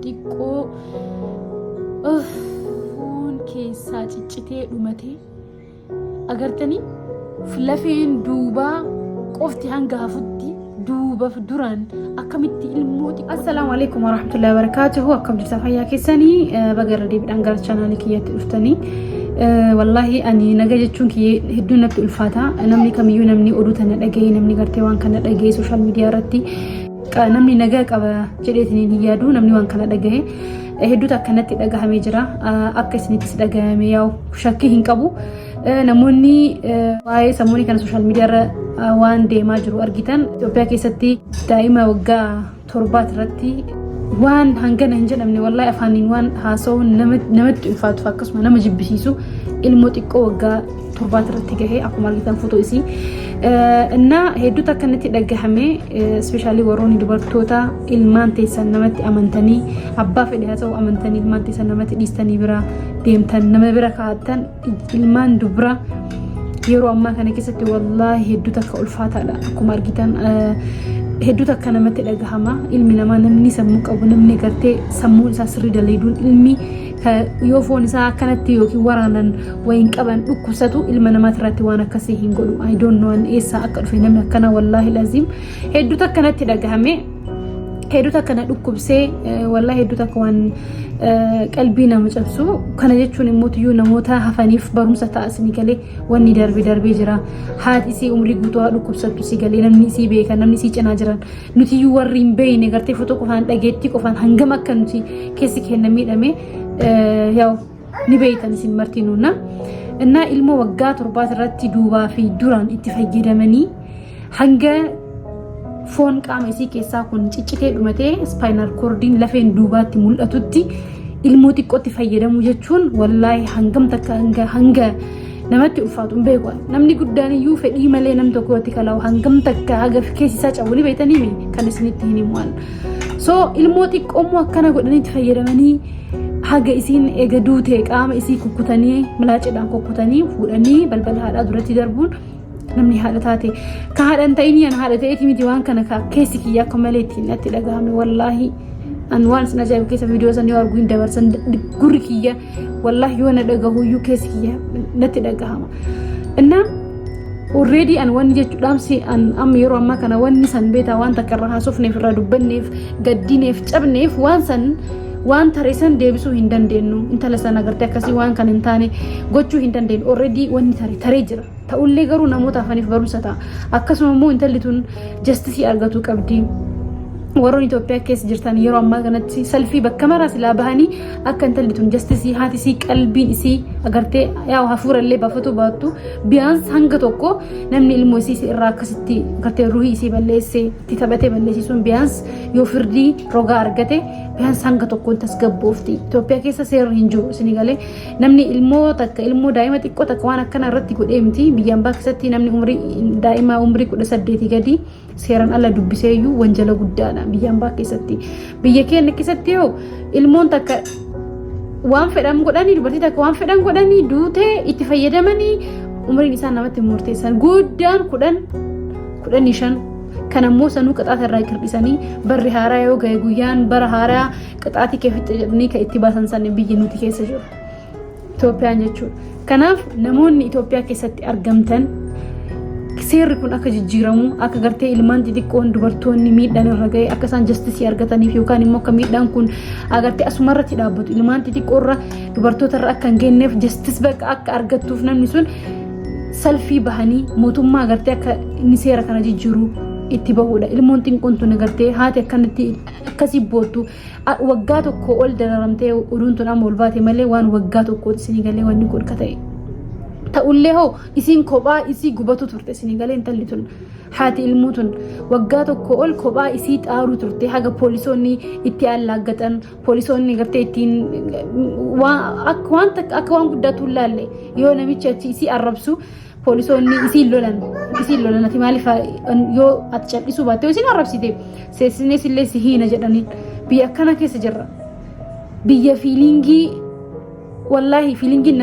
xiqqoo foon keessaa ciccitee dhumatee agartanii lafeen duubaa qofti hanga hafutti duubaaf duraan akkamitti ilmooti. Assalaamu alaykum warahmatullahi wabarakatuhu. Akkam jirtan fayyaa keessanii baga deebiidhaan gara chaanaali kiyyatti dhuftanii. Wallahi ani naga jechuun kiyya hedduu natti ulfaata. Namni kamiyyuu namni oduu tana dhaga'ee namni gartee waan kana dhaga'ee sooshaal miidiyaa irratti namni naga qaba jedheetiin hin yaadu. Namni waan kana dhaga'ee hedduutu akkanatti dhagahamee jira. Akka isinittis dhagahame yaa'u shakkii hin qabu. Namoonni waa'ee sammuunii kana sooshaal miidiyaa irra waan deemaa jiru argitan Itoophiyaa keessatti daa'ima waggaa 7 irratti waan hangana hin jedhamne wallahi afaaniin waan haasa'uun namatti ulfaatu akkasuma nama jibbisiisu ilmoo xiqqoo waggaa 7 irratti gahee akkuma argitan footoo isii እና hedduutu akkanatti dhagahame especially warroonni dubartoota ilmaan teessan namatti amantanii abbaa fedhe haa ta'u amantanii ilmaan teessan namatti dhiistanii bira deemtan nama bira kaa'atan ilmaan dubra yeroo ammaa kana keessatti wallahi hedduutu akka ulfaataadha. Akkuma argitan hedduutu akka namatti dhagahama. Ilmi namaa namni sammuu qabu namni gartee sammuun isaa sirrii daleeduun ilmi yoo foon isaa akkanatti yookiin waraanan wayin qaban dhukkubsatu ilma namaatirratti waan akkasii hin godhu. I don't know eessa akka dhufe namni akkana wallahi lazim hedduutu akkanatti dhagahame. Hedduutu akkana dhukkubsee wallahi hedduutu akka waan qalbii nama cabsu. Kana jechuun immoo namoota hafaniif barumsa ta'asni galee wanni darbee jira. Haati isii umrii guutuu dhukkubsattu si galee namni isii beeka namni isii cinaa jiran nuti warri hin beekne gartee footoo qofaan dhageetti qofaan hangam akka nuti keessi kenna miidhame yaa'u ni beektan isin martinuuna. Innaa ilmoo waggaa 7 irratti duubaa fi duraan itti fayyadamanii hanga foon qaama isii keessaa kun ciccitee dhumatee spinal cordiin lafeen duubaatti mul'atutti ilmoo xiqqootti fayyadamu jechuun wallahi hangam takka hanga namatti ulfaatu hin beeku. Namni guddaan iyyuu fedhii malee nam tokkotti kala'u hangam takka haga keessi isaa cabu ni beektanii kan isinitti hin himu. So ilmoo xiqqoo akkana godhaniitti fayyadamanii haga isiin eega duutee qaama isii kukkutanii milaacidhaan kukkutanii fuudhanii balbala haadhaa duratti darbuun namni haadha taate ka haadhan ta'ini an haadha ta'eeti miti waan kana keessi kiyya akka malee ittiin natti dhagahame wallahi an waan sin ajaa'ibu keessa viidiyoo san yoo argu hin dabarsan gurri kiyya wallahi yoo na dhagahuyyuu keessi kiyya natti dhagahama. Innaa already an wanni jechuudhaamsi an amma yeroo ammaa kana wanni san beetaa waan takka irraa haasofneef irraa dubbanneef gaddineef cabneef waan san waan tareessan deebisuu hin dandeenyu. Intala sana agartee akkasii waan kan hin taane gochuu hin dandeenyu. Already wanni taree jira. Ta'ullee garuu namoota afaniif barumsa ta'a. Akkasuma immoo intalli tun justisii argatu qabdi. Warroon Itoophiyaa keessa jirtan yeroo ammaa kanatti salfii bakka maraa silaa bahanii akka intalli tun justisii haati isii qalbiin isii agartee yaa'u hafuurallee baafatu baattu biyaans hanga tokko namni ilmoo isii irraa akkasitti agartee ruhii isii balleessee itti taphatee balleessisuun biyaans yoo firdii rogaa argate biyaans hanga tokkoon tasgabboofti. Itoophiyaa keessa seerri hin jiru isinii galee namni ilmoo takka ilmoo daa'ima xiqqoo takka waan akkana irratti godhee miti. Biyyaan baa keessatti namni daa'imaa umrii 18 gadi seeran alla dubbiseeyyuu wanjala guddaadha biyyaan baa keessatti. Biyya keenya keessatti yoo ilmoon takka waan fedhan godhanii dubartii takka waan fedhan godhanii duutee itti fayyadamanii umriin isaa namatti murteessan guddaan 15 kan ammoo sanuu qixaata irraa hir'isanii barri haaraa yoo ga'e guyyaan bara haaraa qixaatii keefitti jedhanii kan itti baasan san biyyi nuti keessa jiru Itoophiyaan jechuudha. Kanaaf namoonni Itoophiyaa keessatti argamtan seerri kun akka jijjiiramu akka gartee ilmaan xixiqqoon dubartoonni miidhaan irra ga'e akka isaan justisii argataniif yookaan immoo akka miidhaan kun agartee asuma irratti dhaabbatu ilmaan xixiqqoorra dubartoota irra akka hin geenyeef justis bakka akka argattuuf namni sun salfii bahanii mootummaa agartee akka inni seera kana jijjiiru itti bahudha. Ilmoon xiqqoon tun agartee haati akkanatti akkasii boottu waggaa tokko ol dararamtee oduun tun amma ol baate malee waan waggaa tokkooti isinii galee wanni kun ka ta'e. Ta'ullee hoo isiin kophaa isii gubatu turte isinii galee intalli tun haati ilmoo tun waggaa tokko ol kophaa isii xaaruu turte haga poolisoonni itti allaaggatan poolisoonni gartee ittiin akka waan guddaatu laalle yoo namichi achi isii arrabsu poolisoonni isiin lolan ati maaliif yoo ati callisuu baatte yoo isiin arrabsite seesinees illee si hiina jedhaniin biyya akkana keessa jirra. Biyya fiilingii wallahi feelingiin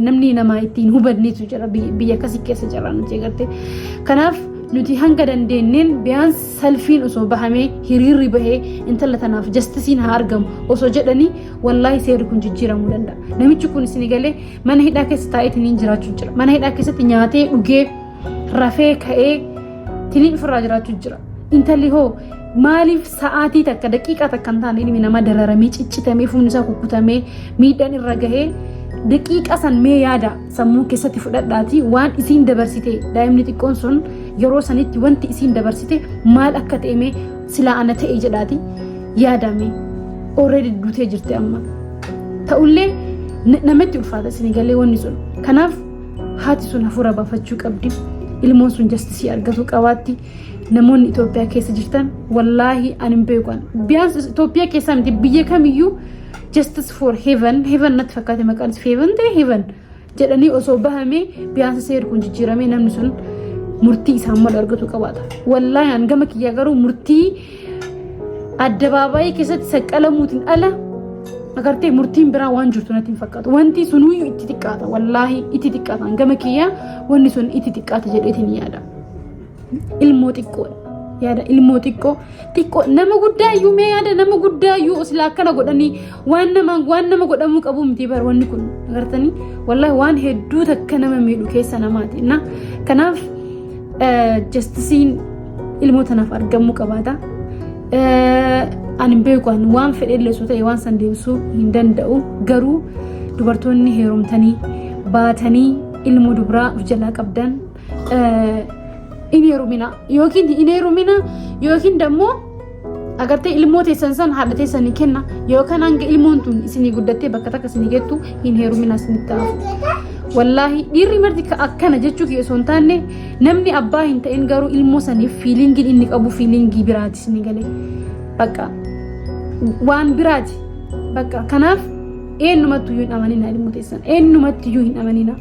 namni namaa ittiin hubanneetu jira biyya akkasii keessa jira nuti agartee. Kanaaf nuti hanga dandeenyeen biyaan salfiin osoo bahamee hiriirri bahee intala tanaaf jastisiin haa argamu osoo jedhanii wallaahi seerri kun jijjiiramuu danda'a. Namichi kun isin galee mana hidhaa keessa taa'ee jiraachuu jira. Mana hidhaa keessatti nyaatee dhugee rafee ka'ee tiniin ofirraa jiraachuu jira. Intalli hoo maaliif sa'aatii takka daqiiqaa takka hin taane ilmi namaa dararamee ciccitamee fuulli isaa kukkutamee miidhaan irra gahee daqiiqa san mee yaada sammuu keessatti fudhadhaati waan isiin dabarsite daa'imni xiqqoon sun yeroo sanitti wanti isiin dabarsite maal akka ta'e silaa ana ta'e jedhaati yaadame already duutee jirte amma ta'ullee namatti ulfaata isin galee wanni sun kanaaf haati sun hafuura baafachuu qabdi ilmoon sun jastisii argatu qabaatti namoonni Itoophiyaa keessa jirtan wallaahi ani hin beekan biyyaas Itoophiyaa keessa miti biyya kamiyyuu justice for heaven natti fakkaate maqaan heaven jedhanii osoo bahamee biyyaansa seerri kun jijjiiramee namni sun murtii isaa malu argatu qabaata. Wallaahi an gama kiyyaa garuu murtii addabaabaayii keessatti saqqalamuutiin ala agartee murtiin biraa waan jirtu natti hin fakkaatu. Wanti sunuyyuu itti xiqqaata wallaahi itti xiqqaata gama kiyyaa wanni sun itti xiqqaata jedheetiin yaada. Ilmoo xiqqoo yaada ilmoo xiqqoo nama guddaayyuu mee yaada nama guddaayyuu osila akkana godhanii waan nama godhamuu qabu miti bar wanni kun agartanii wallaahi waan hedduu takka nama miidhu keessa namaati. Na kanaaf justisiin ilmoo tanaaf argamuu qabaata. Ani beekan waan fedheelleessu ta'e waan san deebisuu hin danda'u garuu dubartoonni heerumtanii baatanii ilmoo dubraa of jalaa qabdan ineerumina yookiin dammoo agartee ilmoo teessan san haadha teessanii kenna yookaan hanga ilmoon tun isinii guddattee bakka takka isinii geettu hin heerumina isinitti ta'afu. Wallaahi dhiirri marti akkana jechuu kiyya osoo hin taane namni abbaa hin ta'in garuu ilmoo saniif fiilingii inni qabu fiilingii biraati isinii galee bakka waan biraati bakka kanaaf eenyumattiyyuu hin amanina ilmoo teessan eenyumattiyyuu hin amanina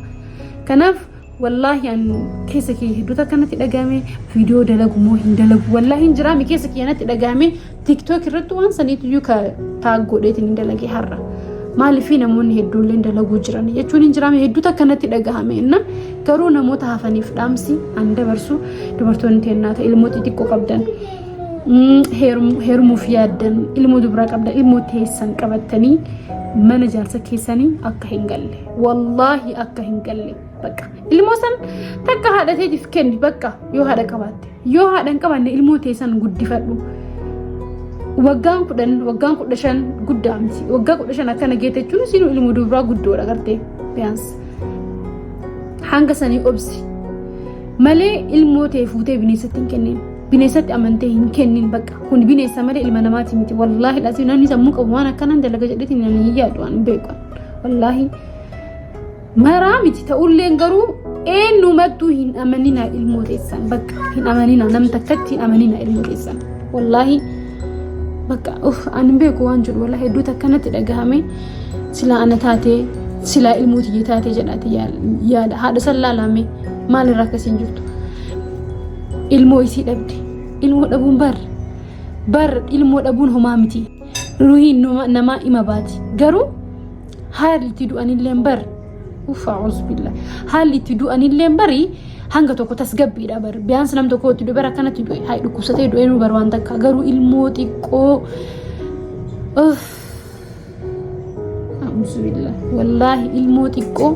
kanaaf wallaahi an keessa kee hedduu takkanatti dhagahame viidiyoo dalagu moo hin dalagu wallaahi hin jiraami keessa keenyatti dhagahame tiktook irratti waan saniitiyyuu ka taag godheetiin hin dalage har'a maaliif namoonni hedduullee hin dalaguu jiran jechuun hin jiraami hedduu takkanatti dhagahame inna garuu namoota hafaniif dhaamsi an dabarsu dubartoonni teennaata ilmoo xixiqqoo qabdan heerumuuf yaaddan ilmoo dubraa qabdan ilmoo teessan qabattanii mana jaarsa keessanii akka hin galle wallaahi akka hin galle bakka ilmoo san takka haadhateetiif kenni bakka yoo haadha qabaatte yoo haadha hin qabaanne ilmoo teessan guddifadhu waggaan 15 guddaa miti waggaa 15 akkana geette jechuun isin ilmoo dubraa guddoodha gartee biyaans hanga sanii obsi malee ilmoo ta'e fuutee bineensatti hin kennin bineensatti amantee hin kennin bakka kun bineessa malee ilma namaati miti wallaahi dhasii namni sammuu qabu waan akkanaan dalaga jedhetiin namni yaadu waan beekan wallaahi maraa miti ta'ulleen garuu eenyumattuu hin amanina ilmoo teessan bakka hin amanina nam takkatti hin amanina ilmoo teessan wallaahi bakka ani beeku waan jedhu wallaahi hedduu takkanatti dhagahame silaa ana taatee silaa ilmoo tiyye taatee jedhaate yaada haadha san laalame maalirraa akkasiin jirtu ilmoo isii dhabde ilmoo dhabuun bar ilmoo dhabuun homaa miti ruhiin namaa ima baati garuu haalli itti du'anillee bar a'uuzu billah haalli itti du'anillee bari hanga tokko tasgabbiidha bar biyaansi nam tokko itti du'e akkanatti du'e haa dhukkubsatee du'e nu bar waan takka garuu ilmoo xiqqoo a'uuzu billah wallaahi ilmoo xiqqoo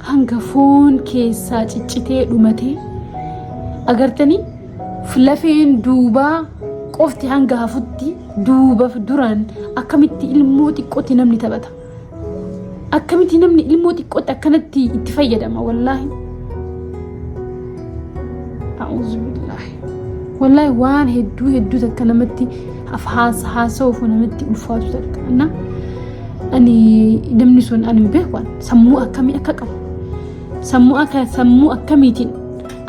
hanga foon keessaa ciccitee dhumatee agartanii lafeen duubaa qofti hanga hafutti duubaaf duraan akkamitti ilmoo xiqqootti namni taphata akkamitti namni ilmoo xiqqootti akkanatti itti fayyadama wallaahi a'uuzu billaahi wallaahi waan hedduu takka namatti haasa'uuf namatti ulfaatu takka ani namni sun ani beekan sammuu akkamii akka qabu sammuu akkamiitiin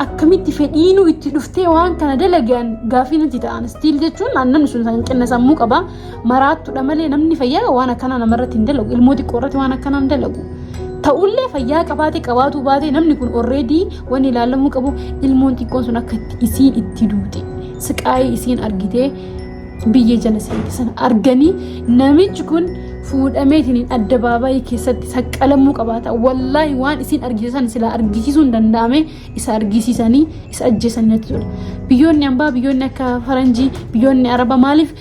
akkamitti fedhiinuu itti dhuftee waan kana dalagaan gaafii natti ta'an stiil jechuun namni sun hanqina sammuu qaba maraattuudha malee namni fayyaa waan akkanaa namarratti hin dalagu ilmoo xiqqoo irratti waan akkanaa hin dalagu ta'ullee fayyaa qabaatu baatee namni kun already waan ilaalamuu qabu ilmoon xiqqoon sun akka isiin itti duute siqaayii isiin argitee biyya jala seente sana arganii namichi kun fuudhameetiin addabaabayii keessatti saqqalamuu qabaata. Wallaahi waan isin argisiisan sila argisiisuu hin danda'ame isa argisiisanii isa ajjeesanii natti tola. Biyyoonni hambaa biyyoonni akka faranjii biyyoonni araba maaliif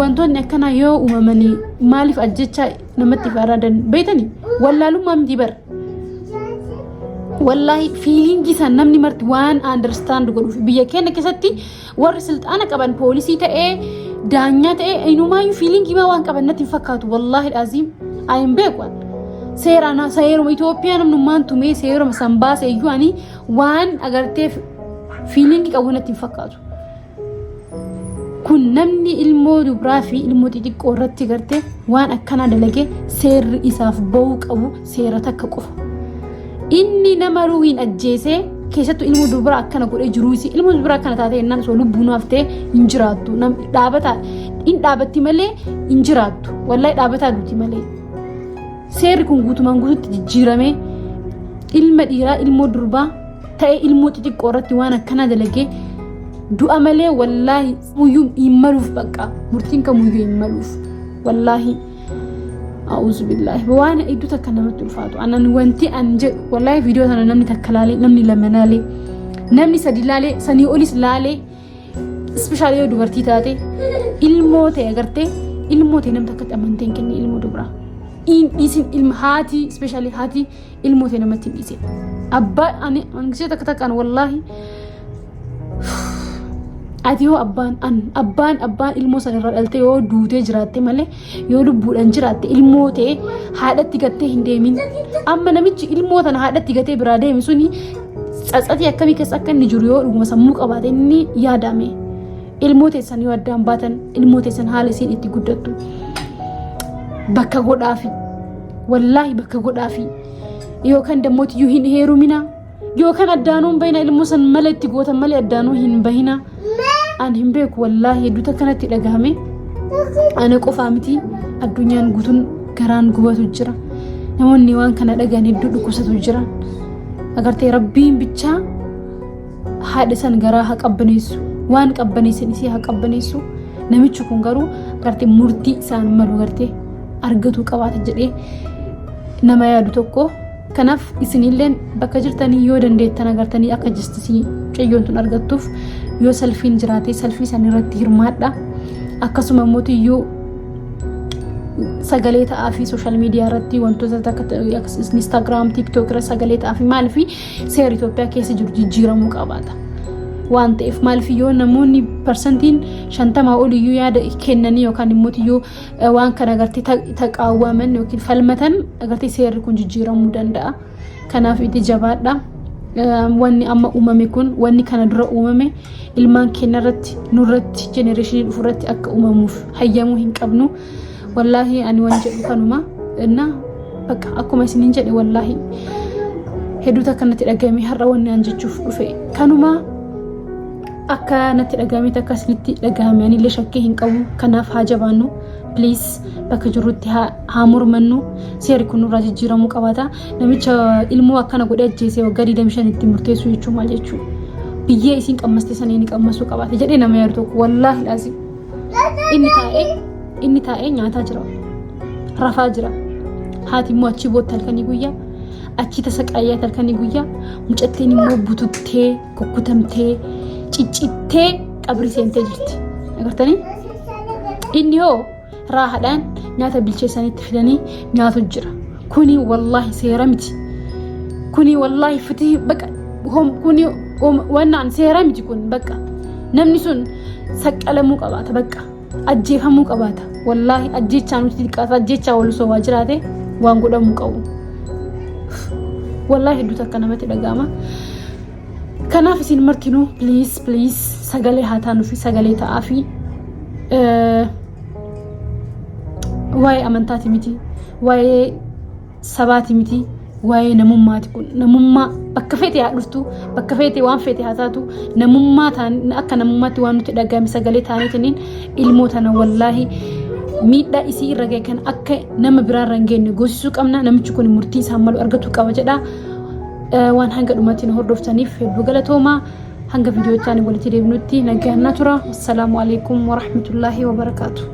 wantoonni akkana yoo uumamanii maaliif ajjechaa namatti faradaan beeytanii wallaalummaa miti bara. Wallahi feelingi san namni marti waan understand godhuuf biyya keenya keessatti warri silxaana qaban poolisii ta'ee daanyaa ta'ee inumaayyuu feelingi ma waan qaban natti fakkaatu wallahi azim ayin beekwan seerana seeruma Itoophiyaa namnummaan tumee seeruma san baase iyyuu ani waan agartee feelingi qabu natti fakkaatu. Kun namni ilmoo dubraa fi ilmoo xixiqqoo irratti gartee waan akkana dalage seerri isaaf ba'uu qabu seera takka qofa. Inni nama ruuhin ajjeesee keessattuu ilmoo dubraa akkana godhee jiruusi ilmoo dubraa akkana taatee ennaan osoo lubbuun haftee hin jiraattu namni dhaabataa in dhaabatti malee hin jiraattu wallahi dhaabataa duuti malee seerri kun guutumaan guututti jijjiiramee ilma dhiiraa ilmoo durbaa ta'ee ilmoo xixiqqoo irratti waan akkana dalagee du'a malee wallahi muyyuu hin maluuf bakka murtiin kamuyyuu hin maluuf wallahi. أعوذ بالله بوانا إدو تكلم التلفاتو أنا نوانتي أنجي والله فيديو أنا نمني تكلالي نمني لمنالي نمني سديلالي سني أوليس لالي سبيشالي يو دوبرتي تاتي الموت أغرتي الموت نم تكت أمانتين كني الموت دوبرا إن إسم علم هاتي سبيشالي هاتي الموت نمتين إسم أبا أنا أنجي تكتك أنا والله Ati abbaan ilmoo sana irraa dhalte yoo duutee jiraatte malee yoo lubbuudhaan jiraatte ilmoo ta'e haadhatti gattee hin deemin. Amma namichi ilmoo tana haadhatti gatee biraa deemi suni tsatsatii akkamii keessa akka inni jiru yoo dhuguma sammuu qabaate inni yaadame. Ilmoo teessan yoo addaan baatan ilmoo teessan haala isiin itti guddattu. Bakka godhaafi wallaahi bakka godhaafi yookaan dammooti yoo hin heerumina yookaan addaanuun bahina ilmoo san malee itti gootan malee addaanuu hin bahina. An hin beeku wallahi hedduu takkanatti dhagahame ana qofaa miti addunyaan guutuun garaan gubatu jira namoonni waan kana dhagaan hedduu dhukkubsatu jira agartee rabbiin bichaa haadha san garaa haa qabbaneessu waan qabbaneessan isii haa qabbaneessu namichi kun garuu agartee murtii isaan malu agartee argatu qabaata jedhee nama yaadu tokko kanaaf isinilleen bakka jirtanii yoo dandeettan agartanii akka justisii ciyyoon tun argattuuf yoo selfiin jiraate selfii san irratti hirmaadha akkasuma immoo yoo sagalee ta'aa fi social media irratti wantoota akka Instagram, TikTok irratti sagalee ta'aa fi maal fi seera Itoophiyaa keessa jiru jijjiiramuu qabaata waan ta'eef maal fi yoo namoonni persentiin 50 ol iyyuu yaada kennanii yookaan immoo yoo waan kana agartee taqaawwaman yookiin falmatan agartee seerri kun jijjiiramuu danda'a kanaaf itti jabaadha. Wanni amma uumame kun wanni kana dura uumame ilmaan keenya irratti nurratti generation dhufuurratti akka uumamuuf hayyamuu hin qabnu wallahi ani waan jedhu kanuma inna bakka akkuma isiniin jedhe wallahi hedduu takkanatti dhagahame har'a wanni aan jechuuf dhufe kanuma akka natti dhagahame takka isinitti dhagahame ani illee shakkii hin qabu kanaaf haa jabaannu please bakka jirutti haa mormannu seerri kun nurraa jijjiiramuu qabaata namicha ilmoo akkana godhee ajjeesee waggaa 25 itti murteessuu jechuun maal jechuu biyyee isiin qammaste sanii ni qammasuu qabaata jedhee nama yaadu tokko wallahi laazim inni taa'ee nyaataa jira rafaa jira haati immoo achi bootta halkanii guyyaa achi tasaqaayyaa halkanii guyyaa mucattiin immoo bututtee kukkutamtee ciccittee qabri seentee jirti agartanii inni hoo raahaadhaan nyaata bilcheessanitti fidanii nyaatu jira kuni wallahi seera miti kuni wallahi fitii bakka kuni wannaan seera miti kun bakka namni sun saqqalamuu qabaata bakka ajjeefamuu qabaata wallahi ajjechaa nuti xiqqaata ajjechaa wal soo waajiraate waan godhamuu qabu wallahi hedduu takka namatti dhaga'ama kanaaf isin martinuu please sagalee haa taanuu fi sagalee ta'aa fi waa'ee amantaati miti waa'ee sabaati miti waa'ee namummaati kun namummaa bakka feete haa dhuftu bakka feete waan feete haa taatu namummaa akka namummaatti waan nuti dhagahame sagalee taaniitiin ilmoo tana wallahi miidhaa isii irra ga'e kan akka nama biraa irra hin geenye goosisuu qabna namichi kun murtii isaa malu argatu qaba jedha waan hanga dhumaatti nu hordoftaniif hedduu galatoomaa hanga viidiyoo taanii walitti deebinutti nagaannaa tura. Assalaamu alaykum wa rahmatullahi wa barakaatuh.